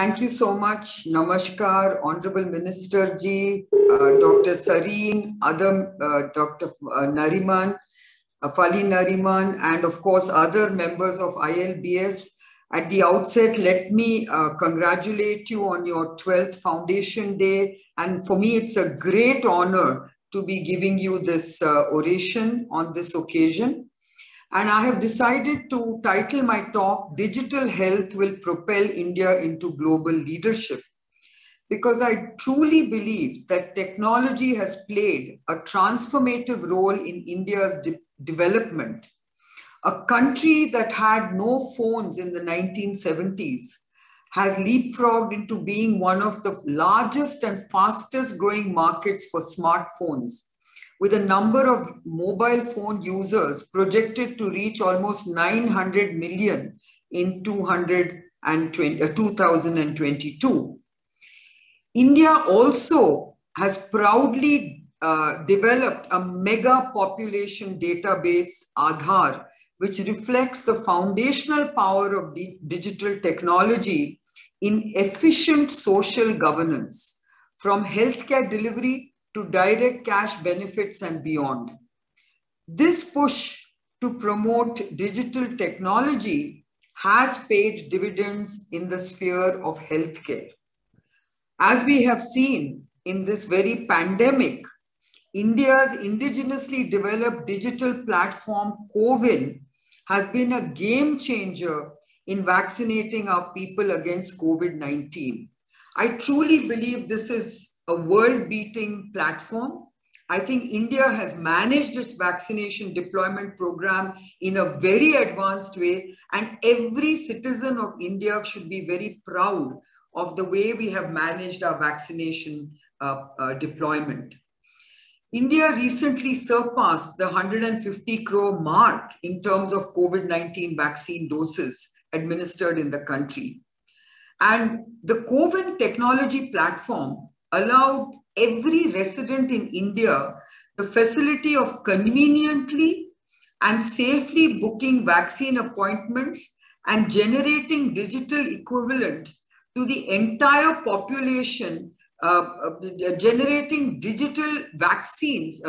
Thank you so much. Namaskar, Honorable Minister Ji, Dr. Sareen, other Dr. Nariman, Fali Nariman, and of course other members of ILBS. At the outset, let me congratulate you on your 12th Foundation Day. And for me, it's a great honor to be giving you this oration on this occasion. And I have decided to title my talk, Digital Health Will Propel India into Global Leadership, because I truly believe that technology has played a transformative role in India's development. A country that had no phones in the 1970s has leapfrogged into being one of the largest and fastest growing markets for smartphones, with a number of mobile phone users projected to reach almost 900 million in 2022. India also has proudly developed a mega population database, Aadhaar, which reflects the foundational power of digital technology in efficient social governance, from healthcare delivery to direct cash benefits and beyond. This push to promote digital technology has paid dividends in the sphere of healthcare. As we have seen in this very pandemic, India's indigenously developed digital platform, CoWIN, has been a game changer in vaccinating our people against COVID-19. I truly believe this is a world-beating platform. I think India has managed its vaccination deployment program in a very advanced way, and every citizen of India should be very proud of the way we have managed our vaccination deployment. India recently surpassed the 150 crore mark in terms of COVID-19 vaccine doses administered in the country. And the CoWIN technology platform allowed every resident in India the facility of conveniently and safely booking vaccine appointments and generating digital equivalent to the entire population, generating digital vaccines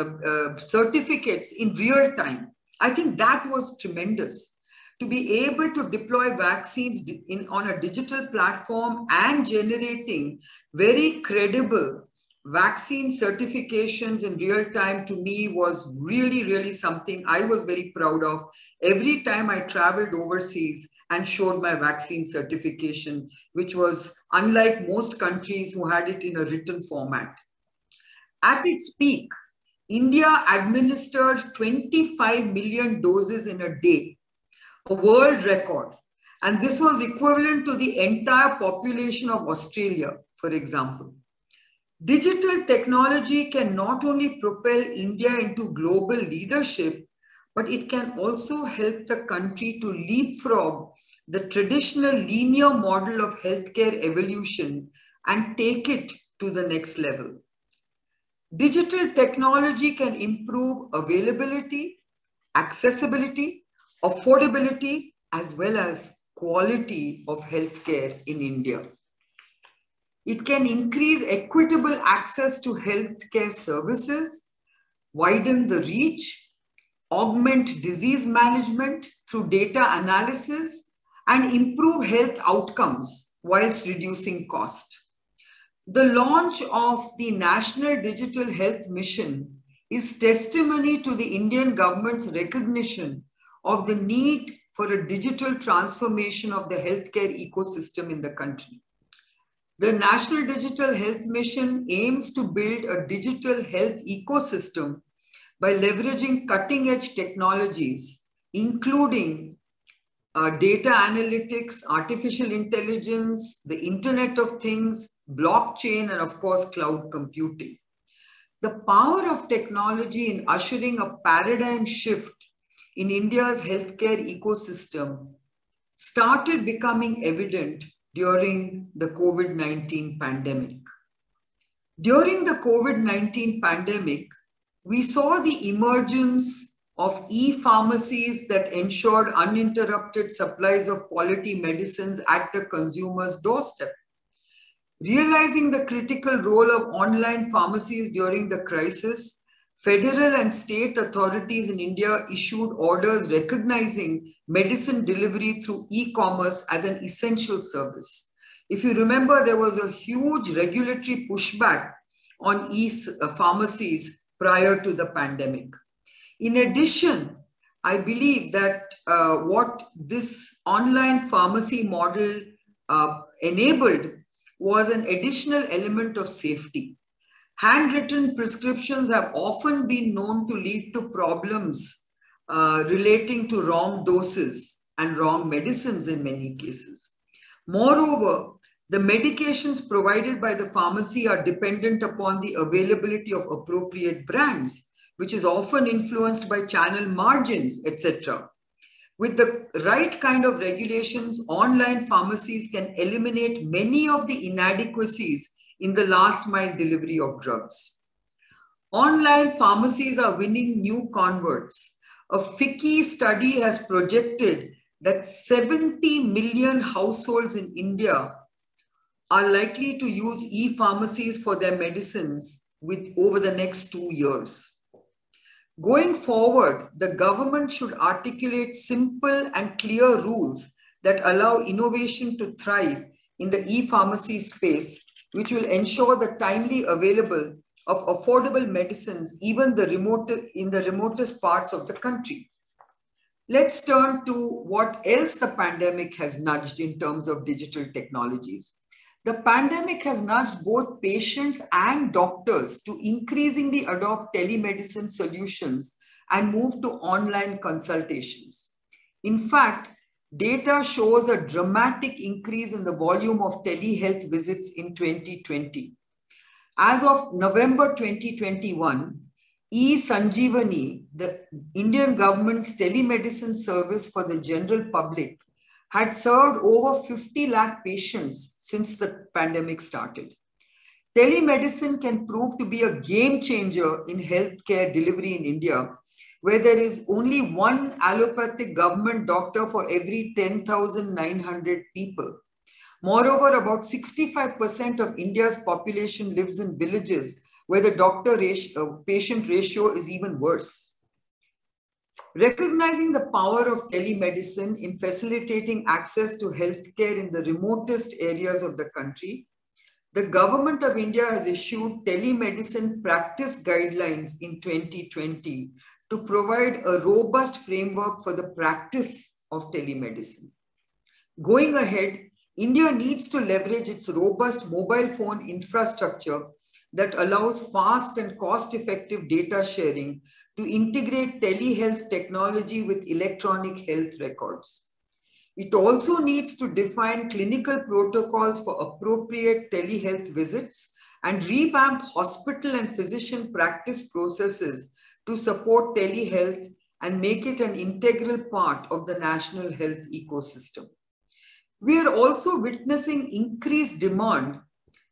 certificates in real time. I think that was tremendous. To be able to deploy vaccines on a digital platform and generating very credible vaccine certifications in real time, to me was really, really something I was very proud of every time I traveled overseas and showed my vaccine certification, which was unlike most countries who had it in a written format. At its peak, India administered 25 million doses in a day, a world record. And this was equivalent to the entire population of Australia, for example. Digital technology can not only propel India into global leadership, but it can also help the country to leapfrog the traditional linear model of healthcare evolution and take it to the next level. Digital technology can improve availability, accessibility, affordability, as well as quality of healthcare in India. It can increase equitable access to healthcare services, widen the reach, augment disease management through data analysis, and improve health outcomes whilst reducing cost. The launch of the National Digital Health Mission is testimony to the Indian government's recognition of the need for a digital transformation of the healthcare ecosystem in the country. The National Digital Health Mission aims to build a digital health ecosystem by leveraging cutting-edge technologies, including data analytics, artificial intelligence, the Internet of Things, blockchain, and of course, cloud computing. The power of technology in ushering a paradigm shift in India's healthcare ecosystem started becoming evident during the COVID-19 pandemic. During the COVID-19 pandemic, we saw the emergence of e-pharmacies that ensured uninterrupted supplies of quality medicines at the consumer's doorstep. Realizing the critical role of online pharmacies during the crisis, federal and state authorities in India issued orders recognizing medicine delivery through e-commerce as an essential service. If you remember, there was a huge regulatory pushback on e-pharmacies prior to the pandemic. In addition, I believe that what this online pharmacy model enabled was an additional element of safety. Handwritten prescriptions have often been known to lead to problems relating to wrong doses and wrong medicines in many cases. Moreover, the medications provided by the pharmacy are dependent upon the availability of appropriate brands, which is often influenced by channel margins, etc. With the right kind of regulations, online pharmacies can eliminate many of the inadequacies in the last mile delivery of drugs. Online pharmacies are winning new converts. A FICCI study has projected that 70 million households in India are likely to use e-pharmacies for their medicines over the next 2 years. Going forward, the government should articulate simple and clear rules that allow innovation to thrive in the e-pharmacy space, which will ensure the timely available of affordable medicines even in the remotest parts of the country. Let's turn to what else the pandemic has nudged in terms of digital technologies. The pandemic has nudged both patients and doctors to increasingly adopt telemedicine solutions and move to online consultations. In fact, data shows a dramatic increase in the volume of telehealth visits in 2020. As of November 2021, e-Sanjeevani, the Indian government's telemedicine service for the general public, had served over 50 lakh patients since the pandemic started. Telemedicine can prove to be a game changer in healthcare delivery in India, where there is only one allopathic government doctor for every 10,900 people. Moreover, about 65% of India's population lives in villages where the doctor-patient ratio is even worse. Recognizing the power of telemedicine in facilitating access to healthcare in the remotest areas of the country, the Government of India has issued telemedicine practice guidelines in 2020 to provide a robust framework for the practice of telemedicine. Going ahead, India needs to leverage its robust mobile phone infrastructure that allows fast and cost-effective data sharing to integrate telehealth technology with electronic health records. It also needs to define clinical protocols for appropriate telehealth visits and revamp hospital and physician practice processes to support telehealth and make it an integral part of the national health ecosystem. We are also witnessing increased demand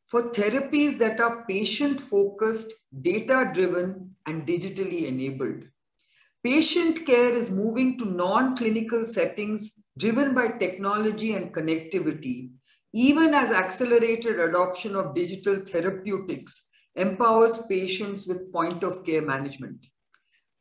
for therapies that are patient-focused, data-driven, and digitally enabled. Patient care is moving to non-clinical settings driven by technology and connectivity, even as accelerated adoption of digital therapeutics empowers patients with point-of-care management.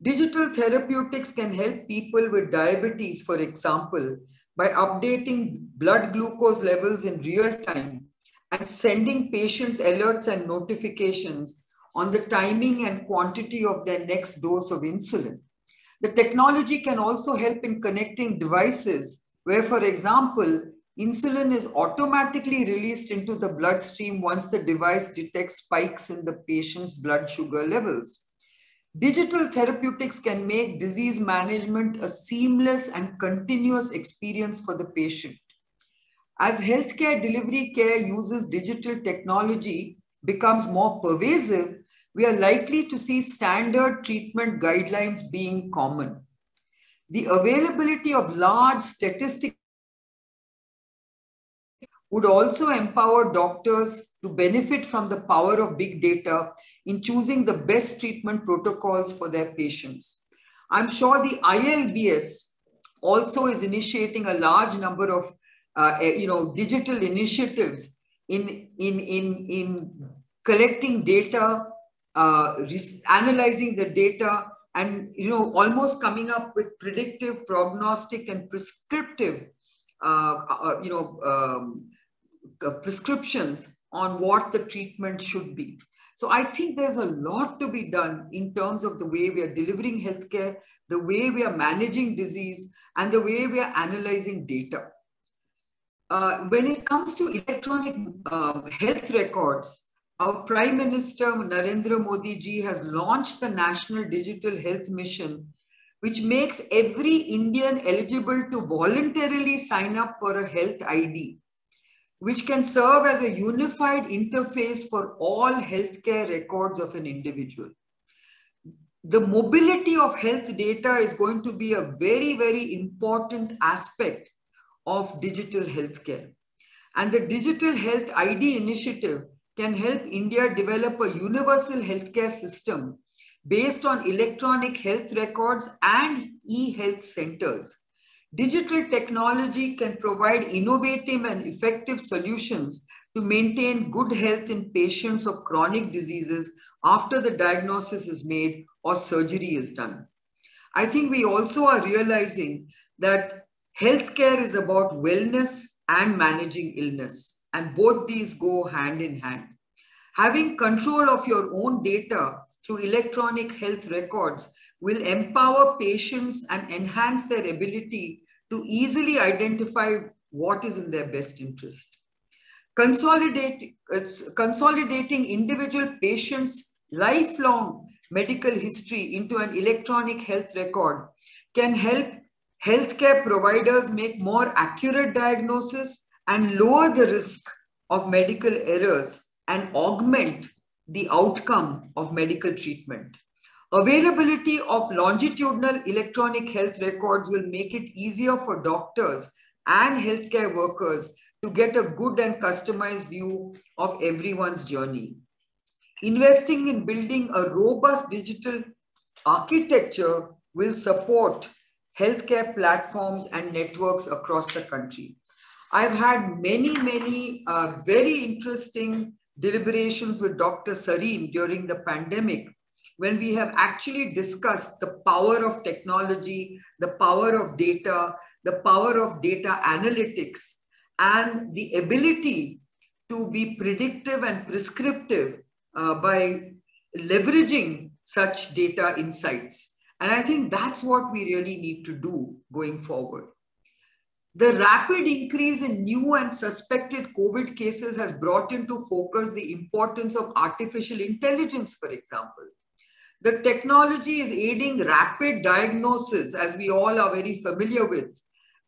Digital therapeutics can help people with diabetes, for example, by updating blood glucose levels in real time and sending patient alerts and notifications on the timing and quantity of their next dose of insulin. The technology can also help in connecting devices where, for example, insulin is automatically released into the bloodstream once the device detects spikes in the patient's blood sugar levels. Digital therapeutics can make disease management a seamless and continuous experience for the patient. As healthcare delivery care uses digital technology becomes more pervasive, we are likely to see standard treatment guidelines being common. The availability of large statistics would also empower doctors to benefit from the power of big data in choosing the best treatment protocols for their patients. I'm sure the ILBS also is initiating a large number of digital initiatives in collecting data, analyzing the data, and almost coming up with predictive, prognostic, and prescriptive prescriptions on what the treatment should be. So I think there's a lot to be done in terms of the way we are delivering healthcare, the way we are managing disease, and the way we are analyzing data. When it comes to electronic health records, our Prime Minister Narendra Modi ji has launched the National Digital Health Mission, which makes every Indian eligible to voluntarily sign up for a health ID, which can serve as a unified interface for all healthcare records of an individual. The mobility of health data is going to be a very, very important aspect of digital healthcare. And the Digital Health ID initiative can help India develop a universal healthcare system based on electronic health records and e-health centers. Digital technology can provide innovative and effective solutions to maintain good health in patients of chronic diseases after the diagnosis is made or surgery is done. I think we also are realizing that healthcare is about wellness and managing illness, and both these go hand in hand. Having control of your own data through electronic health records will empower patients and enhance their ability to easily identify what is in their best interest. Consolidating individual patients' lifelong medical history into an electronic health record can help healthcare providers make more accurate diagnosis and lower the risk of medical errors and augment the outcome of medical treatment. Availability of longitudinal electronic health records will make it easier for doctors and healthcare workers to get a good and customized view of everyone's journey. Investing in building a robust digital architecture will support healthcare platforms and networks across the country. I've had many very interesting deliberations with Dr. Sareen during the pandemic, when we have actually discussed the power of technology, the power of data analytics, and the ability to be predictive and prescriptive by leveraging such data insights. And I think that's what we really need to do going forward. The rapid increase in new and suspected COVID cases has brought into focus the importance of artificial intelligence, for example. The technology is aiding rapid diagnosis, as we all are very familiar with,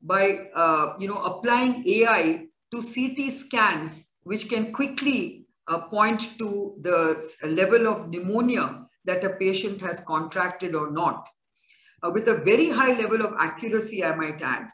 by applying AI to CT scans, which can quickly point to the level of pneumonia that a patient has contracted or not, with a very high level of accuracy, I might add.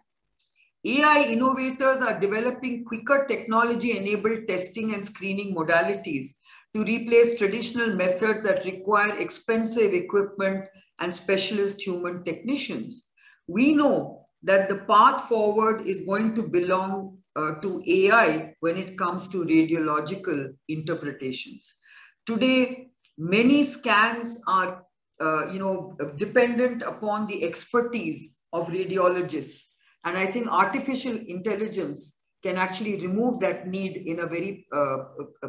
AI innovators are developing quicker technology-enabled testing and screening modalities to replace traditional methods that require expensive equipment and specialist human technicians. We know that the path forward is going to belong to AI when it comes to radiological interpretations. Today, many scans are dependent upon the expertise of radiologists. And I think artificial intelligence can actually remove that need in a very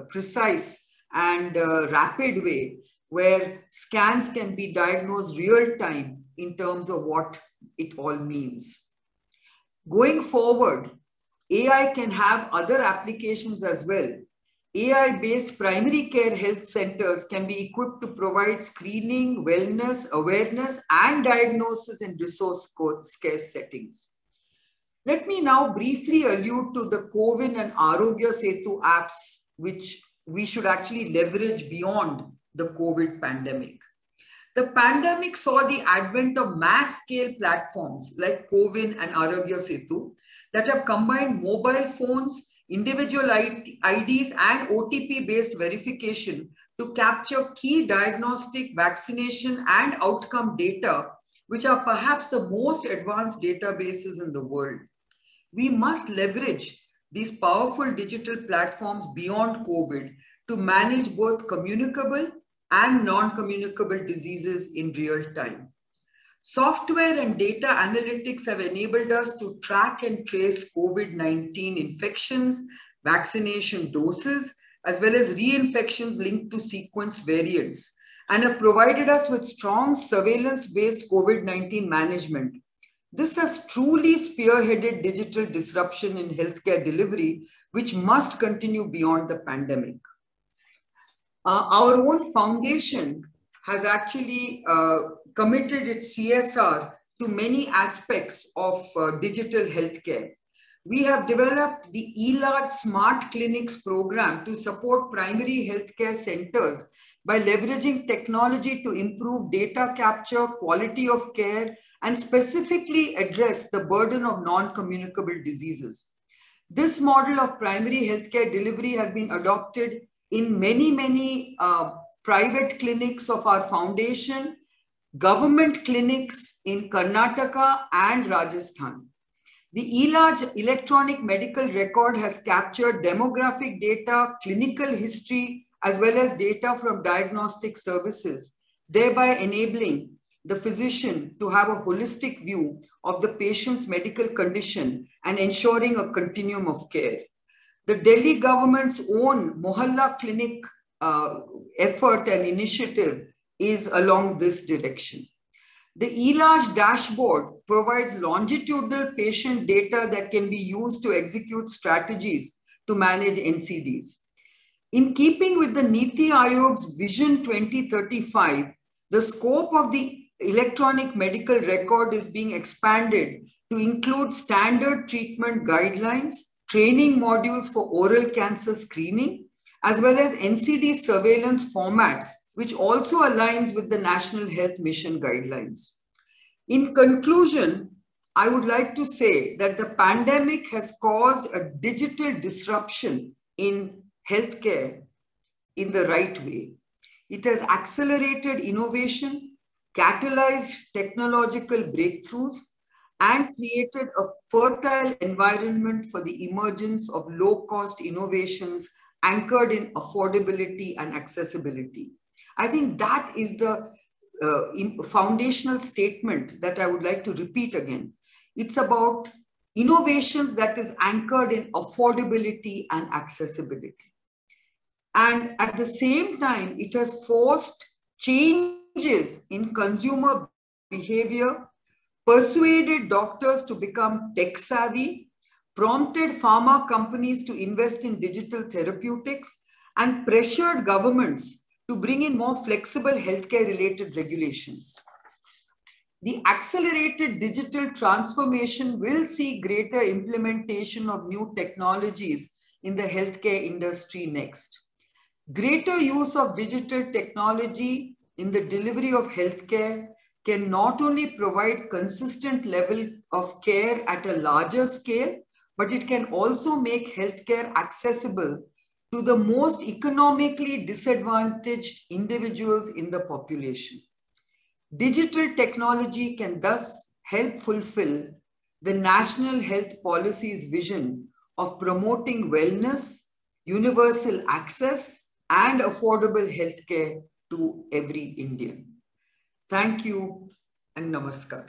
precise and rapid way, where scans can be diagnosed real time in terms of what it all means. Going forward, AI can have other applications as well. AI-based primary care health centers can be equipped to provide screening, wellness, awareness, and diagnosis in resource-scarce settings. Let me now briefly allude to the COVID and Arogya Setu apps, which we should actually leverage beyond the COVID pandemic. The pandemic saw the advent of mass-scale platforms like COVID and Arogya Setu that have combined mobile phones, individual IDs, and OTP-based verification to capture key diagnostic, vaccination, and outcome data, which are perhaps the most advanced databases in the world. We must leverage these powerful digital platforms beyond COVID to manage both communicable and non-communicable diseases in real time. Software and data analytics have enabled us to track and trace COVID-19 infections, vaccination doses, as well as reinfections linked to sequence variants, and have provided us with strong surveillance-based COVID-19 management. This has truly spearheaded digital disruption in healthcare delivery, which must continue beyond the pandemic. Our own foundation has actually committed its CSR to many aspects of digital healthcare. We have developed the eLarge Smart Clinics program to support primary healthcare centers by leveraging technology to improve data capture, quality of care, and specifically address the burden of non-communicable diseases. This model of primary healthcare delivery has been adopted in many private clinics of our foundation, government clinics in Karnataka and Rajasthan. The eLarge electronic medical record has captured demographic data, clinical history, as well as data from diagnostic services, thereby enabling the physician to have a holistic view of the patient's medical condition and ensuring a continuum of care. The Delhi government's own Mohalla clinic effort and initiative is along this direction. The eLarge dashboard provides longitudinal patient data that can be used to execute strategies to manage NCDs. In keeping with the Niti Aayog's Vision 2035, the scope of the electronic medical record is being expanded to include standard treatment guidelines, training modules for oral cancer screening, as well as NCD surveillance formats, which also aligns with the National Health Mission guidelines. In conclusion, I would like to say that the pandemic has caused a digital disruption in healthcare in the right way. It has accelerated innovation, catalyzed technological breakthroughs, and created a fertile environment for the emergence of low-cost innovations anchored in affordability and accessibility. I think that is the foundational statement that I would like to repeat again. It's about innovations that is anchored in affordability and accessibility. And at the same time, it has forced changes in consumer behavior, persuaded doctors to become tech savvy, prompted pharma companies to invest in digital therapeutics, and pressured governments to bring in more flexible healthcare related regulations. The accelerated digital transformation will see greater implementation of new technologies in the healthcare industry next. Greater use of digital technology in the delivery of healthcare can not only provide consistent level of care at a larger scale, but it can also make healthcare accessible to the most economically disadvantaged individuals in the population. Digital technology can thus help fulfill the National Health Policy's vision of promoting wellness, universal access, and affordable healthcare to every Indian. Thank you and namaskar.